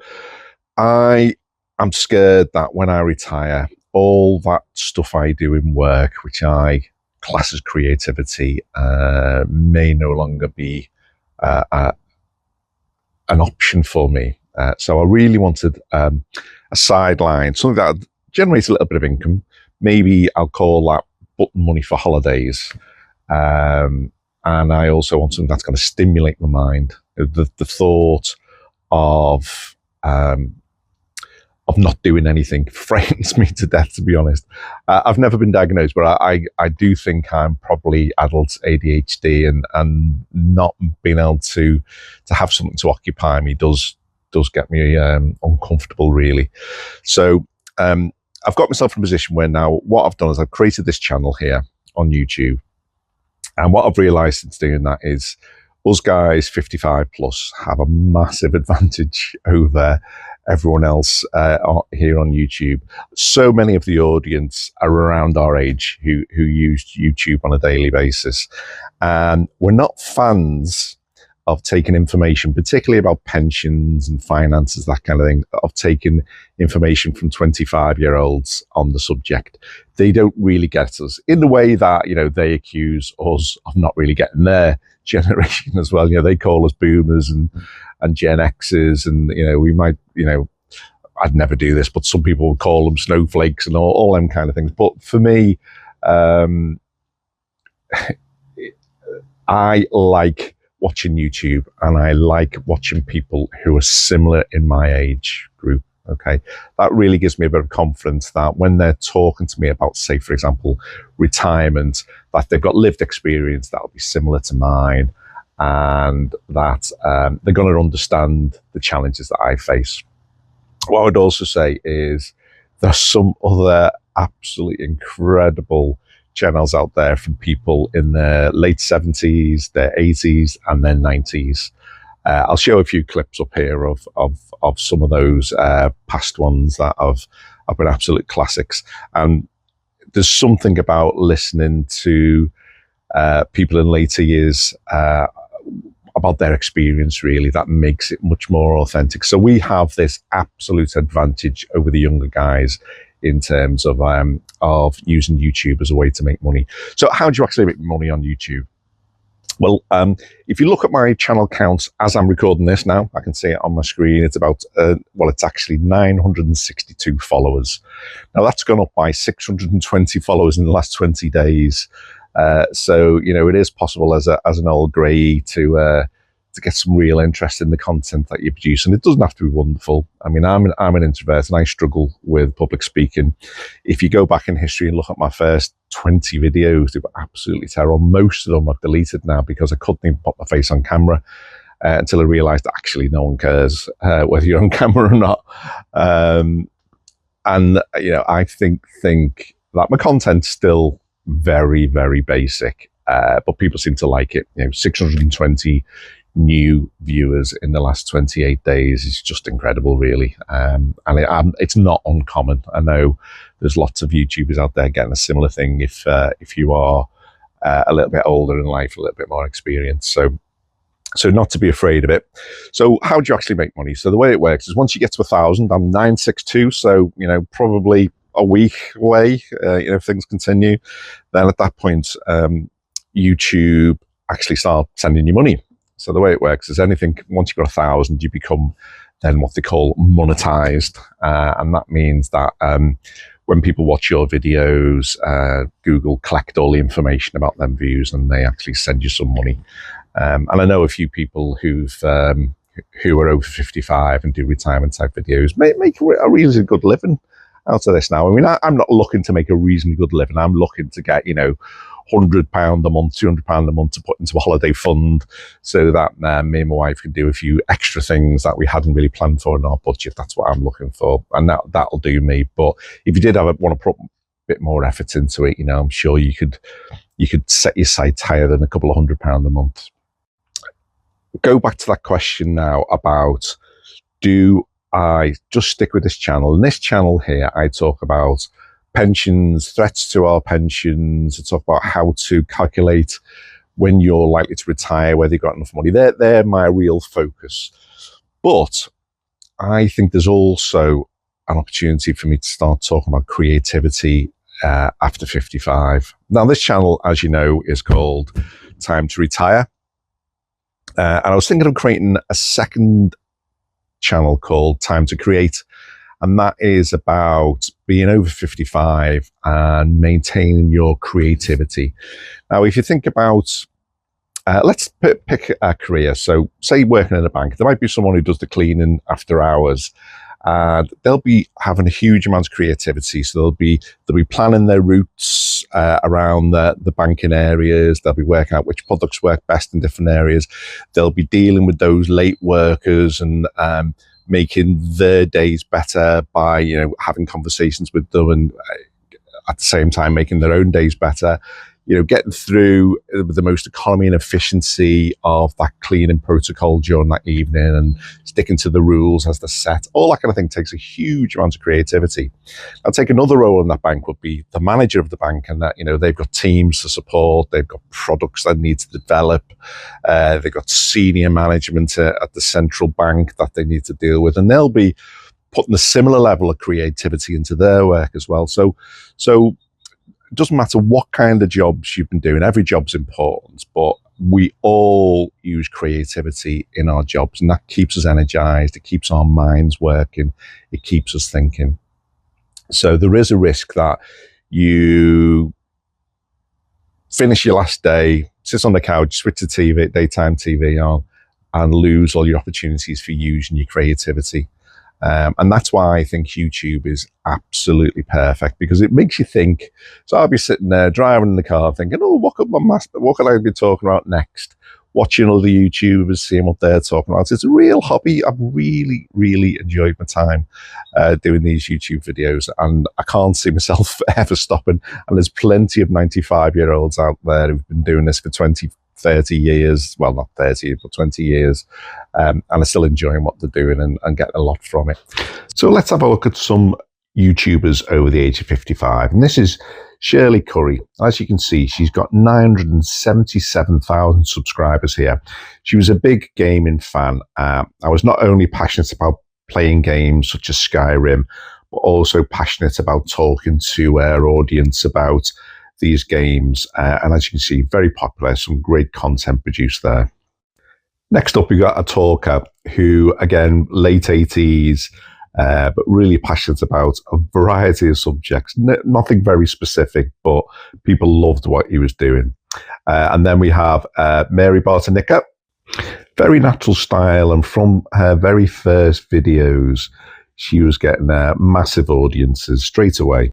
I am scared that when I retire, all that stuff I do in work, which I class as creativity, may no longer be an option for me. So I really wanted a sideline, something that generates a little bit of income. Maybe I'll call that button money for holidays. And I also want something that's going to stimulate my mind. The thought of not doing anything frightens me to death, to be honest. I've never been diagnosed, but I do think I'm probably adult ADHD, and not being able to have something to occupy me does get me uncomfortable, really. So I've got myself in a position where now what I've done is I've created this channel here on YouTube. And what I've realized since doing that is us guys 55 plus have a massive advantage over everyone else here on YouTube. So many of the audience are around our age who use YouTube on a daily basis. And we're not fans of taking information, particularly about pensions and finances, that kind of thing, of taking information from 25-year-olds on the subject. They don't really get us in the way that, they accuse us of not really getting their generation as well. They call us boomers and Gen Xers, and, we might, I'd never do this, but some people would call them snowflakes and all them kind of things. But for me, I like watching YouTube, and I like watching people who are similar in my age group. Okay, that really gives me a bit of confidence that when they're talking to me about, say, for example, retirement, that they've got lived experience that will be similar to mine, and that they're going to understand the challenges that I face. What I would also say is there's some other absolutely incredible channels out there from people in their late 70s, their 80s, and their 90s. I'll show a few clips up here of some of those past ones that have been absolute classics. And there's something about listening to people in later years about their experience, really, that makes it much more authentic. So we have this absolute advantage over the younger guys in terms of using YouTube as a way to make money. So how do you actually make money on YouTube? Well, if you look at my channel count as I'm recording this now, I can see it on my screen. It's about, it's actually 962 followers. Now that's gone up by 620 followers in the last 20 days. So, it is possible as an old grey to get some real interest in the content that you produce. And it doesn't have to be wonderful. I mean, I'm an introvert and I struggle with public speaking. If you go back in history and look at my first 20 videos, they were absolutely terrible. Most of them I've deleted now because I couldn't even put my face on camera until I realized that actually no one cares whether you're on camera or not. I think that my content's still very, very basic, but people seem to like it. 620 new viewers in the last 28 days is just incredible, really. And it's not uncommon. I know there's lots of YouTubers out there getting a similar thing if you are a little bit older in life, a little bit more experienced. So not to be afraid of it. So how do you actually make money? So the way it works is once you get to 1,000, I'm 962, so probably a week away, if things continue. Then at that point, YouTube actually start sending you money. So the way it works is anything, once you've got 1,000, you become then what they call monetized. And that means that when people watch your videos, Google collect all the information about them views and they actually send you some money. And I know a few people who are over 55 and do retirement type videos make a really good living out of this now. I mean, I'm not looking to make a reasonably good living. I'm looking to get, £100 a month, £200 a month to put into a holiday fund so that me and my wife can do a few extra things that we hadn't really planned for in our budget. That's what I'm looking for. And that'll do me. But if you did want to put a bit more effort into it, I'm sure you could set your sights higher than a couple of £100 a month. go back to that question now about, do I just stick with this channel? In this channel here, I talk about pensions, threats to our pensions. I talk about how to calculate when you're likely to retire, whether you've got enough money. They're my real focus. But I think there's also an opportunity for me to start talking about creativity after 55. Now, this channel, as you know, is called Time to Retire. And I was thinking of creating a second channel called Time to Create. And that is about being over 55 and maintaining your creativity. Now, if you think about, let's pick a career. So say working in a bank, there might be someone who does the cleaning after hours, and they'll be having a huge amount of creativity. So they'll be planning their routes around the banking areas. They'll be working out which products work best in different areas. They'll be dealing with those late workers and making their days better by having conversations with them, and at the same time making their own days better. Getting through with the most economy and efficiency of that cleaning protocol during that evening and sticking to the rules as they're set. All that kind of thing takes a huge amount of creativity. I'll take another role in that bank would be the manager of the bank, and that, they've got teams to support, they've got products that need to develop, they've got senior management at the central bank that they need to deal with, and they'll be putting a similar level of creativity into their work as well. So it doesn't matter what kind of jobs you've been doing, every job's important, but we all use creativity in our jobs, and that keeps us energized, it keeps our minds working, it keeps us thinking. So there is a risk that you finish your last day, sit on the couch, switch the TV, daytime TV on, and lose all your opportunities for using your creativity. And that's why I think YouTube is absolutely perfect, because it makes you think. So I'll be sitting there driving in the car thinking, oh, what could I be talking about next? Watching other YouTubers, seeing what they're talking about. It's a real hobby. I've really, really enjoyed my time doing these YouTube videos, and I can't see myself ever stopping. And there's plenty of 95-year-olds out there who've been doing this for 30 years, well, not 30, but 20 years, and are still enjoying what they're doing and getting a lot from it. So let's have a look at some YouTubers over the age of 55. And this is Shirley Curry. As you can see, she's got 977,000 subscribers here. She was a big gaming fan. I was not only passionate about playing games such as Skyrim, but also passionate about talking to our audience about these games, and as you can see, very popular, some great content produced there. Next up, we got a talker who, again, late 80s, but really passionate about a variety of subjects, nothing very specific, but people loved what he was doing. And then we have Mary Bartonica, very natural style, and from her very first videos, she was getting massive audiences straight away.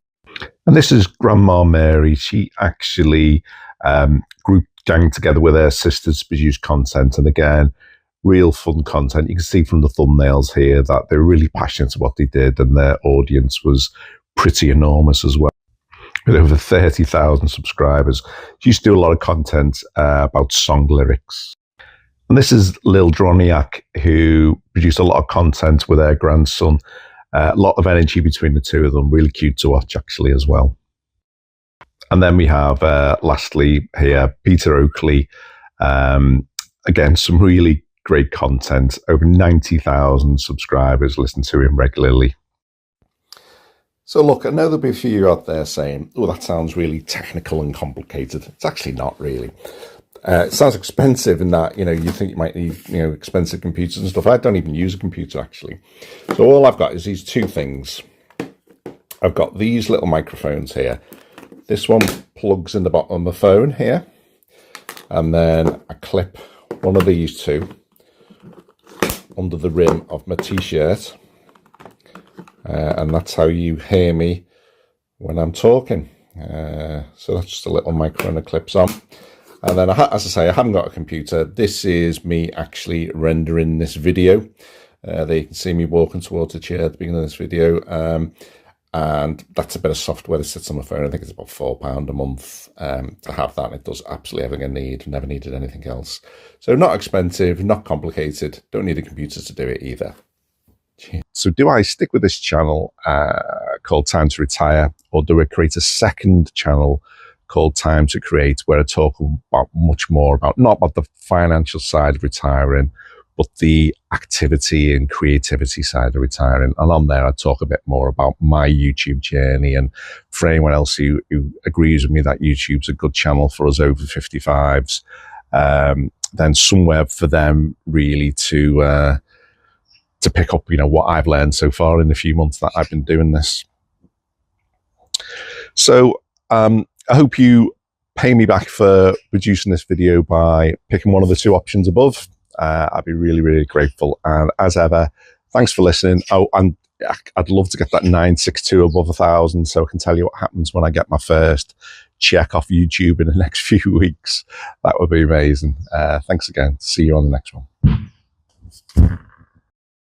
And this is Grandma Mary. She actually ganged together with her sisters to produce content. And again, real fun content. You can see from the thumbnails here that they're really passionate about what they did, and their audience was pretty enormous as well, with over 30,000 subscribers. She used to do a lot of content about song lyrics. And this is Lil Droniak, who produced a lot of content with her grandson. A lot of energy between the two of them, really cute to watch actually as well. And then we have, lastly here, Peter Oakley. Again, some really great content, over 90,000 subscribers listen to him regularly. So look, I know there'll be a few out there saying, oh, that sounds really technical and complicated. It's actually not really. It sounds expensive in that, you think you might need, expensive computers and stuff. I don't even use a computer, actually. So all I've got is these two things. I've got these little microphones here. This one plugs in the bottom of the phone here. And then I clip one of these two under the rim of my t-shirt. And that's how you hear me when I'm talking. So that's just a little microphone that clips on. And then, as I say, I haven't got a computer. This is me actually rendering this video. There you can see me walking towards the chair at the beginning of this video. And that's a bit of software that sits on the phone. I think it's about £4 a month to have that. And it does absolutely everything I need. Never needed anything else. So not expensive, not complicated. Don't need a computer to do it either. So do I stick with this channel called Time to Retire, or do I create a second channel called Time to Create, where I talk about much more about, not about the financial side of retiring, but the activity and creativity side of retiring? And on there, I talk a bit more about my YouTube journey. And for anyone else who agrees with me that YouTube's a good channel for us over 55s, then somewhere for them really to pick up, what I've learned so far in the few months that I've been doing this. So I hope you pay me back for producing this video by picking one of the two options above. I'd be really, really grateful. And as ever, thanks for listening. Oh, and I'd love to get that 962 above 1,000 so I can tell you what happens when I get my first check off YouTube in the next few weeks. That would be amazing. Thanks again. See you on the next one.